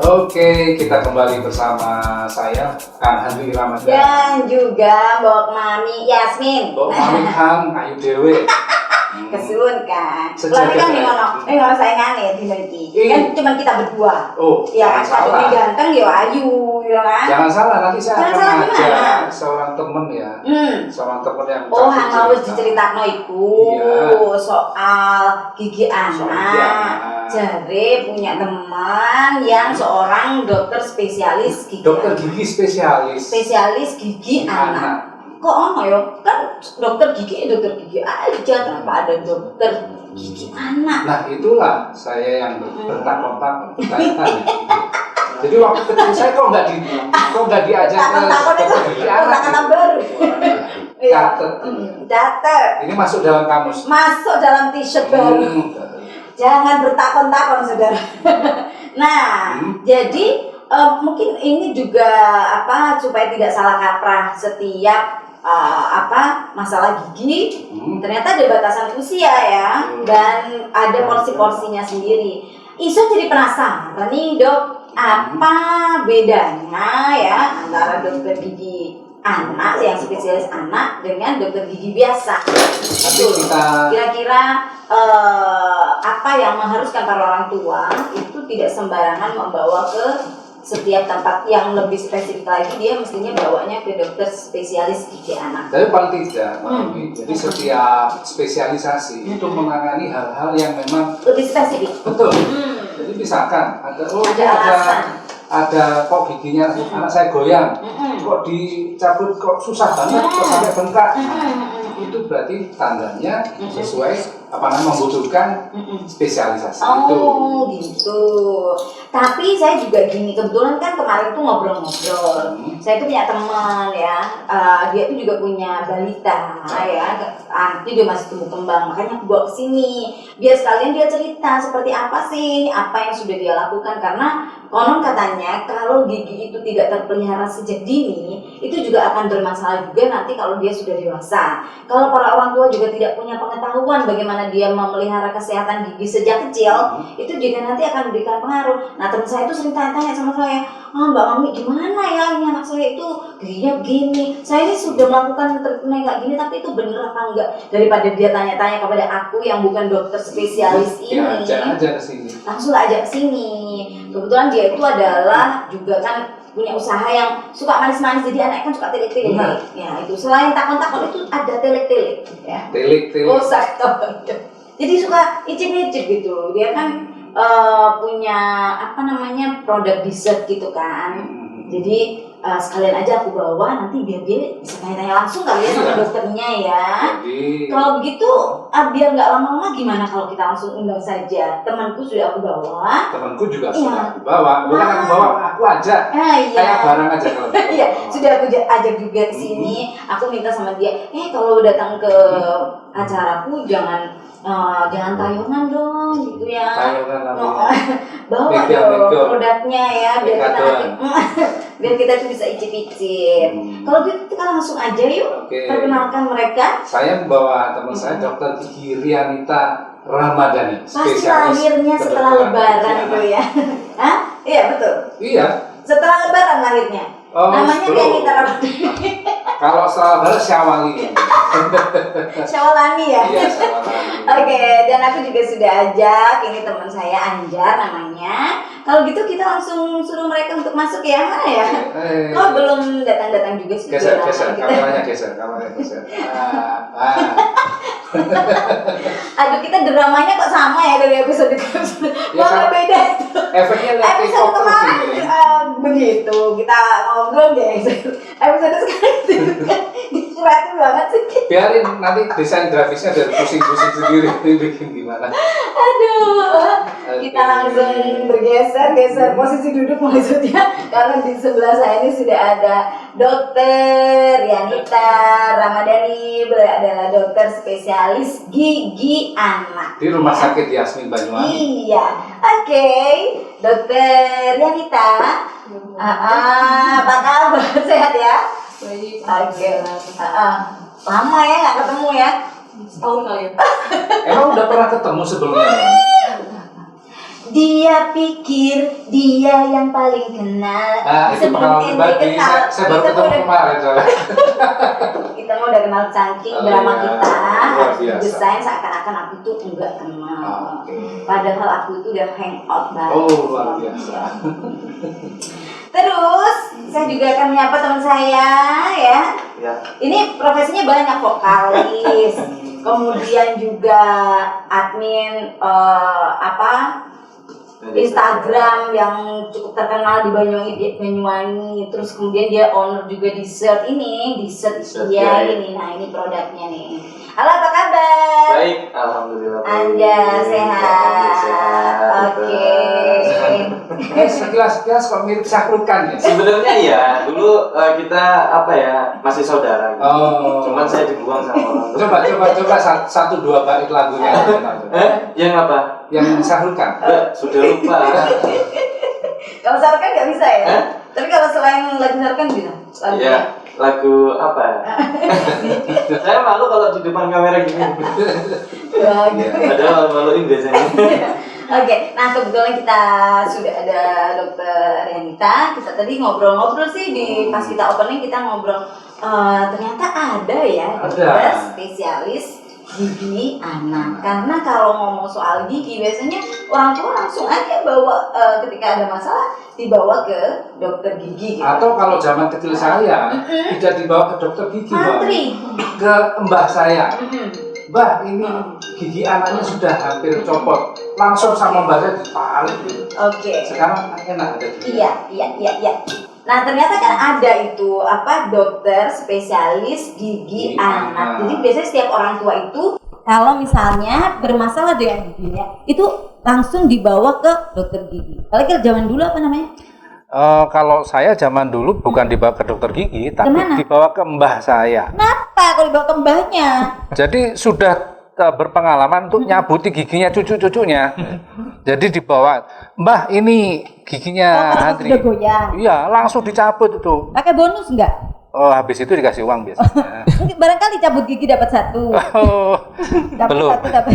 Oke, kita kembali bersama saya, Kang Handri Ramadan. Dan juga Mbok Mami Yasmin. Mbok Mami Kang Ayu Dewe. Kesuwun kan. Sejagat Lah kan ya. ngono saingane dina iki. Kan cuma kita berdua. Oh, ya kan jangan satu salah. ganteng ya Ayu, ya kan? Jangan salah, nanti saya Jangan akan salah ngajak gimana? seorang temen ya. Seorang temen yang Oh, cantik hang wis cerita. diceritakno iku Iya. soal gigi Soal gigi anak. anak. Jare punya teman yang seorang dokter spesialis gigi. Dokter anak. gigi spesialis. Spesialis gigi anak. Kok ono ya? Kan dokter gigi aja, kenapa ada dokter gigi anak? Nah, itulah saya yang bertakon-takon. Tanya-tanya. Jadi waktu kecil saya kok nggak diajak ke Takon-takon itu dokter gigi anak. kata-kata baru. Iya. Catet. Catet. Ini masuk dalam kamus. Masuk dalam t-shirt baru. Jangan bertakon-takon, saudara. Nah, jadi mungkin ini juga supaya tidak salah kaprah setiap masalah gigi. Ternyata ada batasan usia ya, dan ada porsi-porsinya sendiri. Iso jadi penasaran nih dok, apa bedanya ya antara dokter gigi anak yang spesialis anak dengan dokter gigi biasa? Nanti kita Kira-kira apa yang mengharuskan para orang tua itu tidak sembarangan membawa ke setiap tempat yang lebih spesifik lagi, dia mestinya bawanya ke dokter spesialis gigi anak. tapi paling tidak, jadi setiap spesialisasi itu menangani hal-hal yang memang Lebih spesifik. betul. Jadi misalkan ada alasan. ada kok giginya anak saya goyang, kok dicabut kok susah banget, kok sampai bengkak. Itu berarti tandanya sesuai membutuhkan spesialisasi itu. Oh gitu. Tapi saya juga gini, kebetulan kan kemarin tuh ngobrol-ngobrol. Saya tuh punya teman ya, dia tuh juga punya balita ya, anaknya dia masih tumbuh kembang, makanya aku bawa ke sini biar sekalian dia cerita seperti apa sih, apa yang sudah dia lakukan, karena konon katanya kalau gigi itu tidak terpelihara sejak dini, itu juga akan bermasalah juga nanti kalau dia sudah dewasa. Kalau para orang tua juga tidak punya pengetahuan bagaimana dia memelihara kesehatan gigi sejak kecil, itu juga nanti akan memberikan pengaruh. Nah, teman saya itu sering tanya-tanya sama saya, Mbak Mami gimana ya ini anak saya itu giginya begini, saya ini sudah melakukan treatment kayak gini, tapi itu bener apa enggak? Daripada dia tanya-tanya kepada aku yang bukan dokter spesialis ini, Ya, ajak ke sini. langsung ajak ke sini. Kebetulan dia itu adalah juga kan punya usaha yang suka manis-manis, jadi anak kan suka telik-telik. Ya itu, selain takon-takon itu ada telik-telik ya. Telik-telik. Oh, sakit. Jadi suka icip-icip gitu. Dia kan punya produk dessert gitu kan. Jadi sekalian aja aku bawa, nanti biar dia bisa tanya-tanya langsung kali ya sama dokternya ya. Jadi Kalau begitu biar nggak lama-lama, gimana kalau kita langsung undang saja? Temanku sudah aku bawa. temanku juga sudah aku bawa, bukan aku bawa, aku ajak. Iya. Kayak barang aja kalau. Iya, sudah aku ajak juga ke sini. Aku minta sama dia, kalau datang ke acaraku jangan tayangan dong gitu ya. Tayangan Bawa dong produknya ya, biar kita tuh bisa icip-icip. Kalau gitu kita langsung aja yuk. Perkenalkan mereka. Saya membawa teman saya Dokter Gigi Rianita Ramadhani. Pasti lahirnya setelah lebaran itu ya. Hah? Iya betul. Iya. Setelah lebaran lahirnya. Namanya Rianita Ramadhani. Kalau setelah lebaran Syawali. Syawalani ya. Iya, Syawalani. Oke, dan aku juga sudah ajak ini teman saya Anjar namanya. Kalau gitu kita langsung suruh mereka untuk masuk ya, mana ya? Kok belum datang-datang juga sih? Geser, kameranya geser. Aduh, kita dramanya kok sama ya dari episode ke episode. Malah beda itu. Efeknya lihat Episode kemarin begitu, kita ngobrol guys. Episode sekarang itu kan kreatif banget sih. Biarin nanti desain grafisnya dari pusing-pusing sendiri bikin gimana. Aduh, kita langsung bergeser posisi duduk maksudnya, karena di sebelah saya ini sudah ada Dokter Rianita Ramadhani, adalah dokter spesialis gigi anak di Rumah Sakit Yasmin Banyuwangi. Iya, oke. Dokter Rianita, apa kabar? Sehat ya? Baik. Oke. Lama ya nggak ketemu ya? Setahun kali ya. Emang udah pernah ketemu sebelumnya? Dia pikir dia yang paling kenal. Nah, itu pengalaman pribadi. Saya baru ketemu kemarin soalnya. Kita mau udah kenal cangking drama iya. kita. Luar biasa. Desain seakan-akan aku tuh enggak kenal. Padahal aku itu udah hangout bareng. Oh, luar biasa. Terus saya juga akan menyapa teman saya ya. Ya. Ini profesinya banyak, vokalis, kemudian juga admin Instagram yang cukup terkenal di Banyuwangi, terus kemudian dia owner juga dessert Dessert, dia ya. ini. Nah, ini produknya nih. Halo, apa kabar? Baik, alhamdulillah. Anda sehat. Oke. Sekilas kok mirip Syahrukan ya? Sebenarnya ya, dulu kita masih saudara. Gitu. Oh. Cuman saya dibuang sama orang. Coba 1-2 bait lagunya. Yang apa? Yang Syahrukan. Sudah lupa. Kalau Sarkan nggak bisa ya? Tapi kalau selain lagu Sarkan bisa? Iya, lagu apa? Saya malu kalau di depan kamera gini. Padahal maluin biasanya. Oke, nah kebetulan kita sudah ada Dokter Rianita. Kita tadi ngobrol-ngobrol sih pas kita opening kita ngobrol. Ternyata ada ya dokter spesialis gigi anak. Karena kalau ngomong soal gigi biasanya orang tua langsung aja bawa ketika ada masalah dibawa ke dokter gigi. Gitu. Atau kalau zaman kecil saya tidak dibawa ke dokter gigi, Mbak. Ke mbah saya. Mbah, ini gigi anaknya sudah hampir copot. Langsung sama mbahnya ditarik. Oke. Sekarang enak ada gigi. Iya. Nah, ternyata kan ada itu dokter spesialis gigi anak. Jadi biasanya setiap orang tua itu kalau misalnya bermasalah dengan giginya itu langsung dibawa ke dokter gigi. Kalau zaman dulu apa namanya? Kalau saya zaman dulu bukan dibawa ke dokter gigi, tapi kemana? dibawa ke mbah saya. Kenapa kalau dibawa ke mbahnya? Jadi sudah berpengalaman untuk nyabuti giginya cucu-cucunya. Jadi dibawa, Mbah ini giginya Andri. Sudah goyang. Iya, langsung dicabut itu. Pakai bonus enggak? Oh, habis itu dikasih uang biasanya. Mungkin barangkali cabut gigi dapat 1. Oh, Dapat belum. 1 dapat.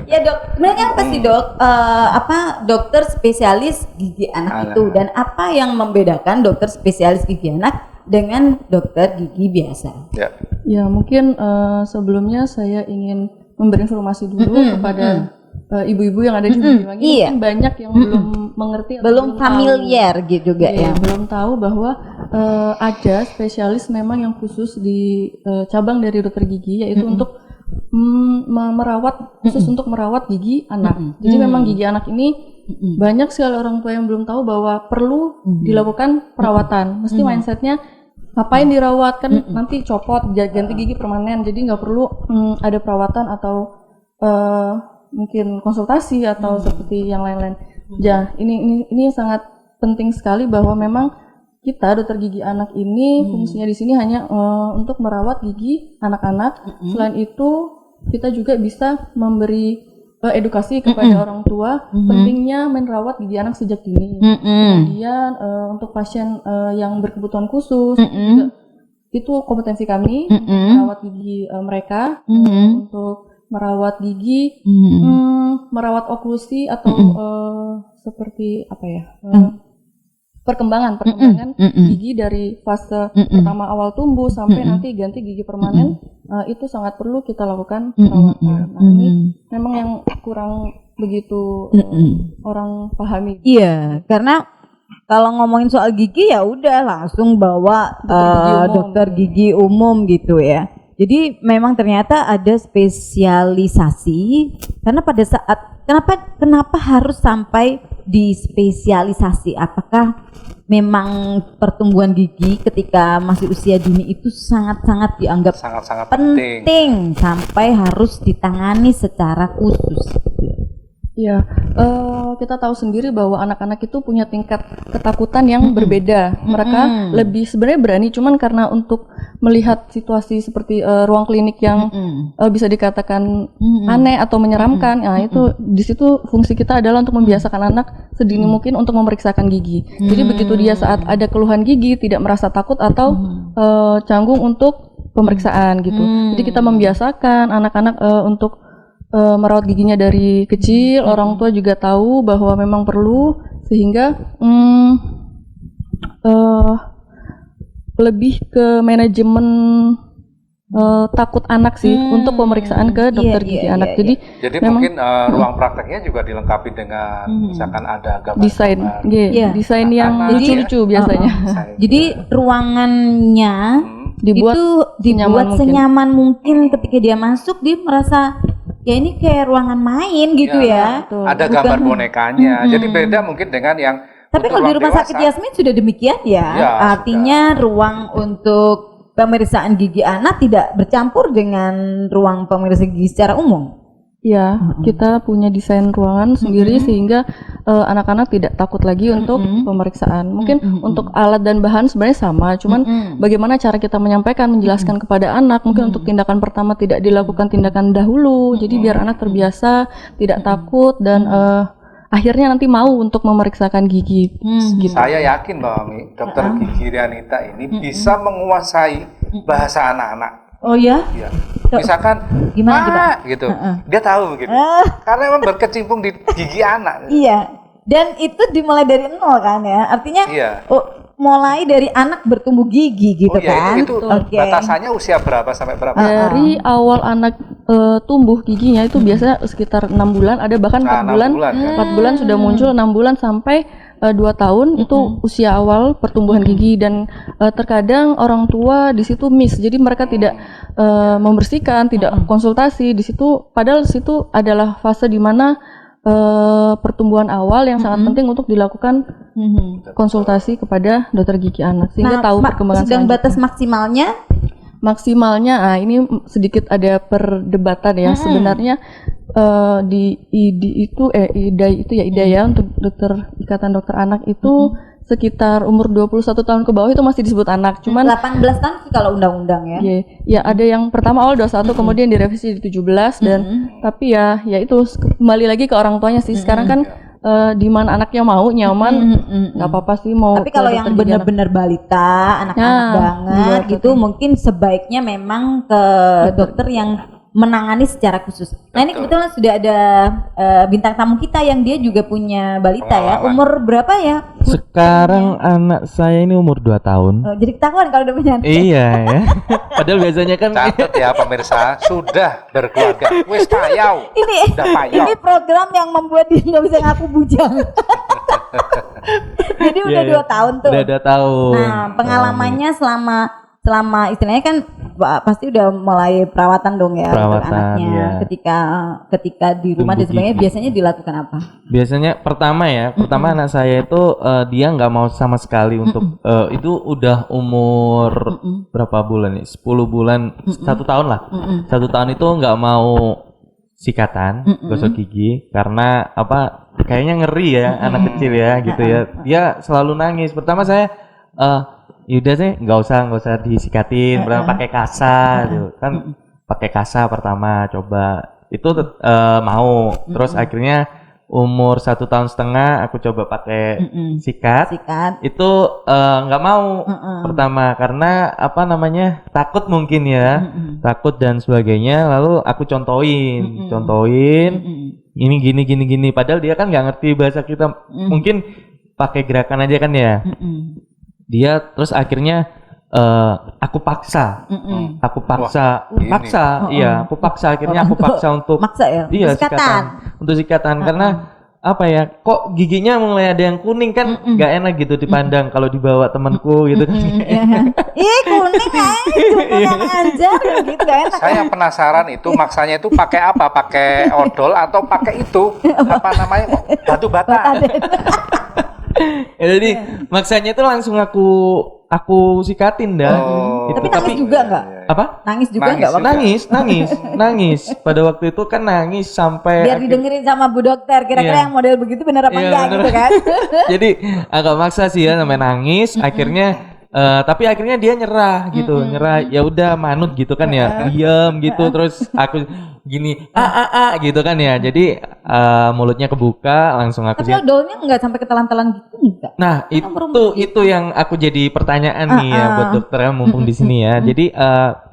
Ya dok, sebenarnya apa sih dok? Dokter spesialis gigi anak itu dan apa yang membedakan dokter spesialis gigi anak dengan dokter gigi biasa? Ya mungkin sebelumnya saya ingin memberi informasi dulu kepada ibu-ibu yang ada di Banyuwangi. Mungkin banyak yang belum mengerti, belum familiar tahu. Gitu juga ya. Belum tahu bahwa ada spesialis memang yang khusus di cabang dari dokter gigi yaitu untuk merawat khusus untuk merawat gigi anak. Jadi memang gigi anak ini banyak sekali orang tua yang belum tahu bahwa perlu dilakukan perawatan. Mesti mindsetnya ngapain dirawat kan nanti copot ganti gigi permanen, jadi nggak perlu ada perawatan atau mungkin konsultasi atau seperti yang lain-lain. Ya ini sangat penting sekali bahwa memang kita dokter gigi anak ini fungsinya di sini hanya untuk merawat gigi anak-anak. Selain itu kita juga bisa memberi edukasi kepada orang tua pentingnya merawat gigi anak sejak dini. Kemudian untuk pasien yang berkebutuhan khusus juga, itu kompetensi kami merawat gigi mereka, untuk merawat gigi, merawat oklusi atau seperti apa ya? Perkembangan gigi dari fase pertama awal tumbuh sampai nanti ganti gigi permanen, itu sangat perlu kita lakukan perawatan. Nah, ini memang yang kurang begitu orang pahami. Iya, karena kalau ngomongin soal gigi ya udah langsung bawa dokter gigi umum gitu ya. Jadi memang ternyata ada spesialisasi karena pada saat kenapa harus sampai di spesialisasi? Apakah memang pertumbuhan gigi ketika masih usia dini itu sangat-sangat dianggap sangat-sangat penting sampai harus ditangani secara khusus? Ya, kita tahu sendiri bahwa anak-anak itu punya tingkat ketakutan yang berbeda. Mereka lebih sebenarnya berani, cuman karena untuk melihat situasi seperti ruang klinik yang bisa dikatakan aneh atau menyeramkan, nah itu di situ fungsi kita adalah untuk membiasakan anak sedini mungkin untuk memeriksakan gigi. Jadi begitu dia saat ada keluhan gigi tidak merasa takut atau canggung untuk pemeriksaan gitu. Jadi kita membiasakan anak-anak untuk merawat giginya dari kecil, orang tua juga tahu bahwa memang perlu, sehingga lebih ke manajemen takut anak sih untuk pemeriksaan ke dokter gigi anak. Jadi memang, mungkin ruang prakteknya juga dilengkapi dengan misalkan ada gambar desain desain yang lucu-lucu biasanya. Jadi ruangannya dibuat senyaman mungkin ketika dia masuk dia merasa ya ini kayak ruangan main gitu ya. Betul. Ada gambar bonekanya. Jadi beda mungkin dengan yang tapi kalau di rumah sakit Yasmin sudah demikian ya. Artinya ruang untuk pemeriksaan gigi anak tidak bercampur dengan ruang pemeriksa gigi secara umum. Ya, kita punya desain ruangan sendiri sehingga anak-anak tidak takut lagi untuk pemeriksaan. Mungkin untuk alat dan bahan sebenarnya sama, cuman bagaimana cara kita menyampaikan, menjelaskan kepada anak. Mungkin untuk tindakan pertama tidak dilakukan tindakan dahulu, jadi biar anak terbiasa, tidak takut dan akhirnya nanti mau untuk memeriksakan gigi. Gitu. Saya yakin bahwa dokter gigi Rianita ini bisa menguasai bahasa anak-anak. Oh ya? Iya. Misalkan gimana gitu. Dia tahu gitu. Karena memang berkecimpung di gigi anak. Iya. Dan itu dimulai dari nol kan ya. Artinya mulai dari anak bertumbuh gigi gitu kan. Itu batasannya usia berapa sampai berapa? Dari awal anak tumbuh giginya itu biasanya sekitar 6 bulan, ada bahkan 4 bulan. 4 bulan sudah muncul, 6 bulan sampai 2 tahun itu usia awal pertumbuhan gigi, dan terkadang orang tua di situ miss. Jadi mereka tidak membersihkan, tidak konsultasi di situ, padahal di situ adalah fase di mana pertumbuhan awal yang sangat penting untuk dilakukan konsultasi kepada dokter gigi anak sehingga tahu perkembangan sedang selanjutnya. batas maksimalnya ini sedikit ada perdebatan ya. Sebenarnya di IDA ya, untuk Ikatan Dokter Anak itu sekitar umur 21 tahun ke bawah itu masih disebut anak. Cuman 18 tahun sih kalau undang-undang ya. Ya ada yang pertama awal 21 kemudian direvisi di 17 dan tapi ya itu kembali lagi ke orang tuanya sih. Sekarang kan di mana anaknya mau nyaman nggak apa-apa sih mau. Tapi kalau yang benar-benar balita, anak-anak banget gitu mungkin sebaiknya memang ke dokter yang menangani secara khusus. Nah ini kebetulan sudah ada bintang tamu kita yang dia juga punya balita ya. Umur berapa ya? Sekarang anak saya ini umur 2 tahun. Jadi ketahuan kalau udah punya anak. Iya ya. Padahal biasanya kan catat ya pemirsa, sudah berkeluarga. Wes payau. Ini program yang membuat dia nggak bisa ngaku bujang. Jadi udah 2 tahun tuh. Udah 2 tahun. Nah pengalamannya selama istilahnya kan pasti udah mulai perawatan dong ya untuk anaknya. Ketika di rumah dan sebagainya biasanya dilakukan apa? Biasanya pertama anak saya itu dia nggak mau sama sekali untuk itu udah umur berapa bulan nih? 10 bulan, 1 tahun lah. 1 tahun itu nggak mau sikatan, gosok gigi karena apa? Kayaknya ngeri ya anak kecil ya gitu ya. Dia selalu nangis. Pertama saya yaudah sih nggak usah disikatin, pakai kasa gitu kan, pakai kasa pertama coba itu mau, terus akhirnya umur 1,5 tahun aku coba pakai sikat itu nggak mau pertama karena apa namanya takut mungkin ya takut dan sebagainya, lalu aku contohin ini gini padahal dia kan nggak ngerti bahasa kita, mungkin pakai gerakan aja kan ya. Dia terus akhirnya aku paksa akhirnya aku paksa untuk sikatan untuk sikatan karena apa ya, kok giginya mulai ada yang kuning kan nggak enak gitu dipandang kalau dibawa temanku gitu. Kuning aja gitu gak enak. Saya penasaran itu maksanya itu pakai apa, pakai odol atau pakai itu apa namanya batu bata. Jadi maksanya itu langsung aku sikatin dah. Tapi nangis juga nggak? Apa? Nangis juga nggak? Nangis. Pada waktu itu kan nangis sampai. Biar didengerin sama Bu Dokter. Kira-kira yang model begitu bener apa enggak gitu kan? Jadi agak maksa sih ya sampai nangis. Akhirnya. Tapi akhirnya dia nyerah gitu, ya udah manut gitu kan ya, diam gitu, terus aku gini gitu kan ya, jadi mulutnya kebuka langsung aku tapi odolnya nggak sampai ketelan-telan gitu enggak? Nah itu yang aku jadi pertanyaan nih ya buat dokter mumpung di sini ya. Jadi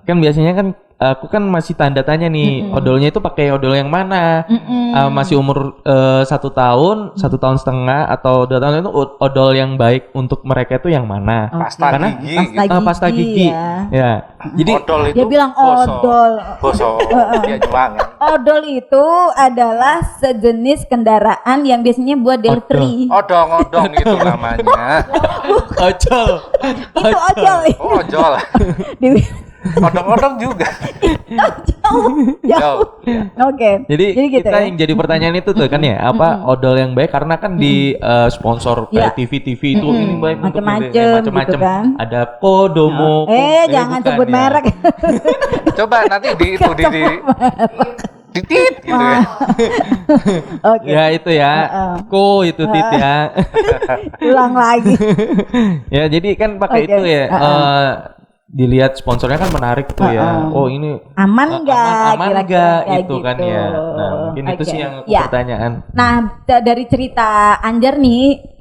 kan biasanya kan aku kan masih tanda tanya nih, odolnya itu pakai odol yang mana? Masih umur 1 tahun, 1 tahun setengah atau 2 tahun itu odol yang baik untuk mereka itu yang mana? Pasta Karena gigi. pasta gigi. Ya. Jadi Odol itu Dia bilang odol. Boso. Dia juang. Odol itu adalah sejenis kendaraan yang biasanya buat delivery. Odong-odong itu namanya. ojol. Itu ojol. Oh, ojol. Di- Odong-odong juga. Jauh. Oke. Jadi gitu kita ya. yang jadi pertanyaan itu tuh kan ya, apa odol yang baik karena kan di sponsor Ya. kayak TV itu ini baik untuk ini, Macem-macem macam-macam. gitu kan. Ada Kodomo. Jangan bukan sebut ya. merek. Coba nanti di titit gitu ya. Oke. Ya itu ya. Itu tit ya. Ulang lagi. Ya jadi kan pakai Oke. itu ya. Dilihat sponsornya kan menarik tuh ya. Oh ini Aman enggak? aman kira-kira enggak kayak itu kan ya. Nah mungkin itu Oke. sih yang aku Ya. pertanyaan. Nah, dari cerita Anjar nih,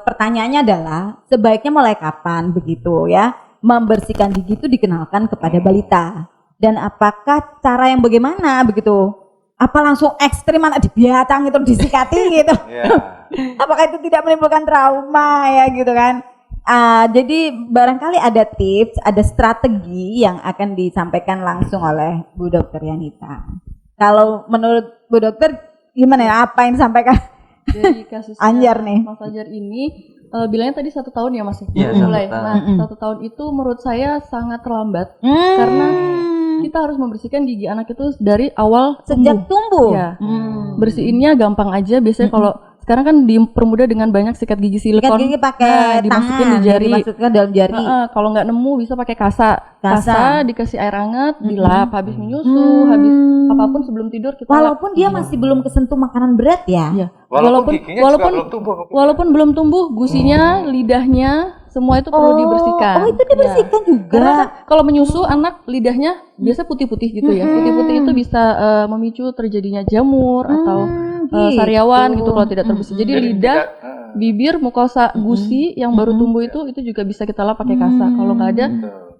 pertanyaannya adalah sebaiknya mulai kapan begitu ya membersihkan gigi itu dikenalkan kepada balita, dan apakah cara yang bagaimana begitu? Apa langsung ekstrim anak dibiatang itu disikati gitu? Ya. Apakah itu tidak menimbulkan trauma ya gitu kan? Jadi barangkali ada tips, ada strategi yang akan disampaikan langsung oleh Bu Dokter Yanita. Kalau menurut Bu Dokter gimana ya, apa yang disampaikan Dari kasus Anjar nih? Mas Anjar ini bilangnya tadi 1 tahun ya Mas? Iya, Baru mulai. 1 tahun. Nah 1 tahun itu menurut saya sangat terlambat karena kita harus membersihkan gigi anak itu dari awal sejak tumbuh. Ya. Bersihinnya gampang aja. Biasanya kalau sekarang kan dipermudah dengan banyak sikat gigi silikon. Sikat gigi pakai dimasukin tangan, di jari. dimasukkan dalam jari. Kalau nggak nemu bisa pakai kasa. Kasa. Dikasih air hangat, dilap habis menyusu, habis apapun sebelum tidur kita lap. Walaupun dia masih belum kesentuh makanan berat ya. Iya. Walaupun giginya juga belum tumbuh. Walaupun belum tumbuh, gusinya, lidahnya, semua itu perlu dibersihkan. Oh, itu dibersihkan juga. Karena kan kalau menyusu anak lidahnya biasa putih-putih gitu ya. Putih-putih itu bisa memicu terjadinya jamur atau sariawan gitu kalau tidak terbersih. Jadi lidah, bibir, mukosa gusi yang baru tumbuh itu juga bisa kita lap pakai kasa. Kalau nggak ada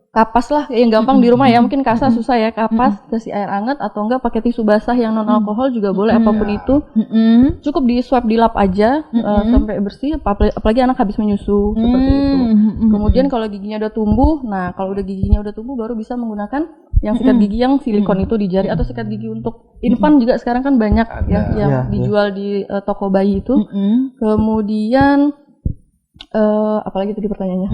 kapas lah yang gampang di rumah ya, mungkin kasa susah ya, kapas kasih air hangat atau enggak pakai tisu basah yang non alkohol juga boleh, apapun itu cukup di swab, dilap aja sampai bersih, apalagi anak habis menyusu seperti itu. Kemudian kalau giginya udah tumbuh, nah kalau udah giginya udah tumbuh baru bisa menggunakan yang sikat gigi yang silikon itu di jari, atau sikat gigi untuk infan juga sekarang kan banyak ya yang dijual di toko bayi itu. Kemudian apalagi tadi pertanyaannya?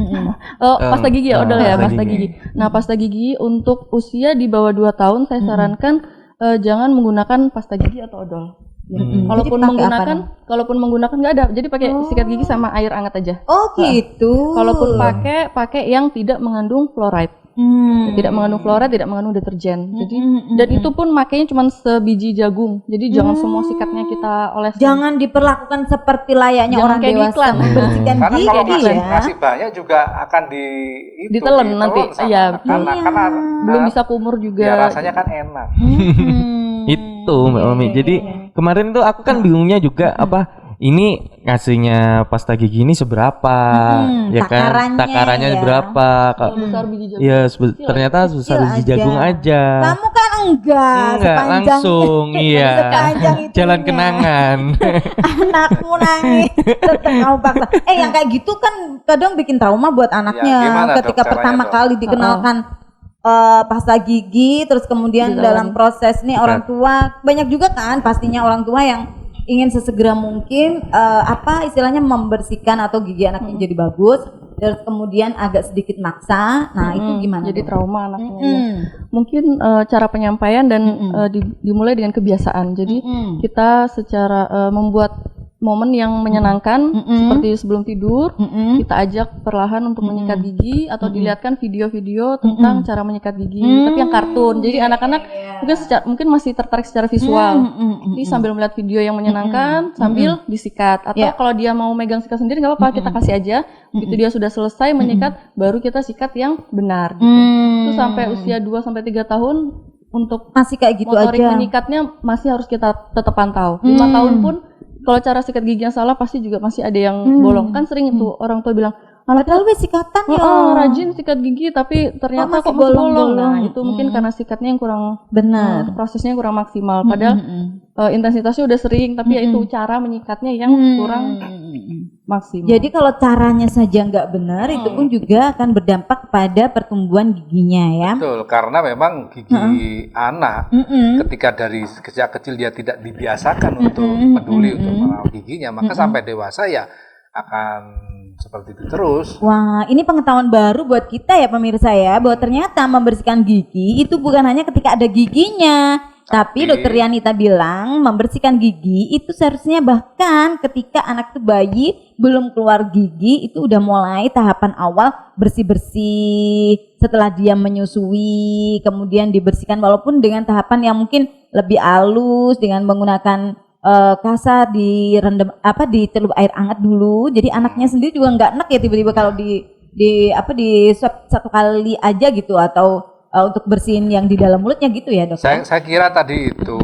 Pasta gigi ya, odol ya, pasta gigi. Nah, pasta gigi untuk usia di bawah 2 tahun saya sarankan jangan menggunakan pasta gigi atau odol. Ya. Kalaupun menggunakan nggak ada. Jadi pakai sikat gigi sama air hangat aja. Oh gitu. Kalaupun pakai yang tidak mengandung fluoride. Tidak mengandung fluoride, tidak mengandung deterjen. Jadi dan itu pun makanya cuma sebiji jagung. Jadi jangan semua sikatnya kita oleskan. Jangan diperlakukan seperti layaknya Jangan orang kayak di dewasa iklan. membersihkan Karena kalau gigi ya. masih banyak juga akan Ditelan nanti. sama Iya. anak-anak. Karena Belum bisa kumur juga. ya rasanya kan enak. Itu Mbak Mami. Jadi kemarin tuh aku kan bingungnya juga apa ini ngasihnya pasta gigi ini seberapa ya kan? Takarannya ya. berapa? Besar biji jagung. Ya ternyata sebesar biji aja. jagung aja. Kamu kan enggak sepanjang langsung iya. sepanjang itunya. Jalan kenangan. Anakmu nangis tetap kamu paksa. Yang kayak gitu kan kadang bikin trauma buat anaknya gimana, ketika Dok, pertama caranya, Dok? kali dikenalkan pasta gigi, terus kemudian dalam proses nih orang tua banyak juga kan pastinya orang tua yang ingin sesegera mungkin istilahnya membersihkan atau gigi anaknya jadi bagus, terus kemudian agak sedikit maksa. Nah itu gimana? Jadi trauma anaknya. Mungkin cara penyampaian dan dimulai dengan kebiasaan. Jadi kita secara membuat momen yang menyenangkan seperti sebelum tidur, kita ajak perlahan untuk menyikat gigi atau dilihatkan video-video tentang cara menyikat gigi, tapi yang kartun. Jadi anak-anak mungkin masih tertarik secara visual. Jadi sambil melihat video yang menyenangkan sambil disikat, atau kalau dia mau megang sikat sendiri nggak apa-apa, kita kasih aja. Begitu dia sudah selesai menyikat, baru kita sikat yang benar. Gitu. Itu sampai usia 2 sampai 3 tahun untuk masih kayak gitu motorik aja. menyikatnya masih harus kita tetap pantau. 5 tahun pun kalau cara sikat gigi yang salah pasti juga masih ada yang bolong. Kan sering itu orang tua bilang, Padahal wes sikatan ya. Rajin sikat gigi tapi ternyata masih kok masih bolong. bolong-bolong. Nah, itu mungkin karena sikatnya yang kurang Benar. prosesnya kurang maksimal. Padahal intensitasnya udah sering, tapi ya itu cara menyikatnya yang kurang maksimal. Jadi kalau caranya saja nggak benar, itu pun juga akan berdampak pada pertumbuhan giginya ya. Betul, karena memang gigi anak ketika dari sejak kecil dia tidak dibiasakan untuk peduli untuk merawat giginya, maka sampai dewasa ya akan seperti itu terus. Wah, ini pengetahuan baru buat kita ya pemirsa ya, bahwa ternyata membersihkan gigi itu bukan hanya ketika ada giginya, tapi Dokter Rianita bilang membersihkan gigi itu seharusnya bahkan ketika anak itu bayi belum keluar gigi itu udah mulai tahapan awal bersih-bersih, setelah dia menyusui kemudian dibersihkan walaupun dengan tahapan yang mungkin lebih halus dengan menggunakan kasar direndam ditelup air hangat dulu. Jadi anaknya sendiri juga nggak enak ya tiba-tiba kalau di swab satu kali aja gitu atau untuk bersihin yang di dalam mulutnya gitu ya dok? Saya kira tadi itu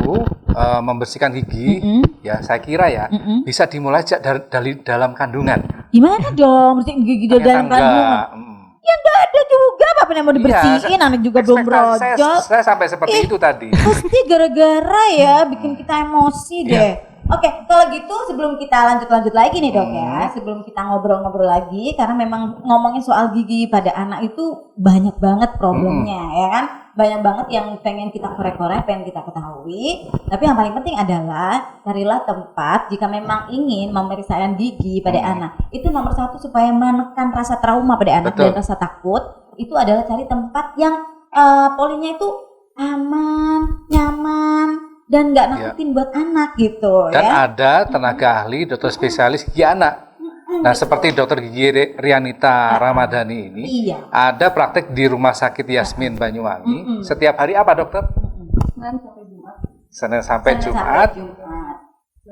membersihkan gigi ya saya kira ya bisa dimulai dari dalam kandungan. Gimana dong bersihin gigi dari dalam kandungan? Ya nggak ada juga apa yang mau dibersihin, anak juga belum brojol. Saya sampai seperti itu tadi. Pasti gara-gara ya bikin kita emosi deh. Oke, kalau gitu sebelum kita lanjut lagi nih dok ya, sebelum kita ngobrol-ngobrol lagi, karena memang ngomongin soal gigi pada anak itu banyak banget problemnya ya kan, banyak banget yang pengen kita korek-korek, pengen kita ketahui. Tapi yang paling penting adalah carilah tempat jika memang ingin memeriksakan gigi pada anak. Itu nomor satu supaya menekan rasa trauma pada anak dan rasa takut. Itu adalah cari tempat yang polinya itu aman, nyaman, dan nggak nakutin buat anak gitu. Dan ya. ada tenaga ahli, dokter spesialis gigi anak. Nah, seperti dokter gigi Rianita Ramadhani ini, ada praktek di Rumah Sakit Yasmin Banyuwangi. Setiap hari apa dokter? Senin sampai Jumat.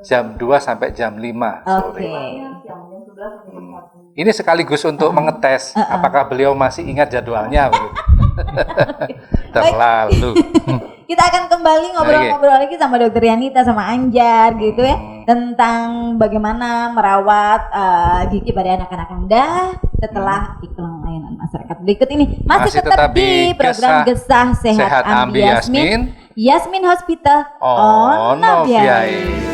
Jam 2 sampai jam 5 sore. Ini sekaligus untuk mengetes apakah beliau masih ingat jadwalnya. Terlalu. Kita akan kembali ngobrol-ngobrol lagi sama Dokter Rianita sama Anjar gitu ya tentang bagaimana merawat gigi pada anak-anak Anda setelah iklan layanan masyarakat berikut ini. Masih tetap di program Gesah Sehat Ambi Yasmin Hospital Ono Biaya.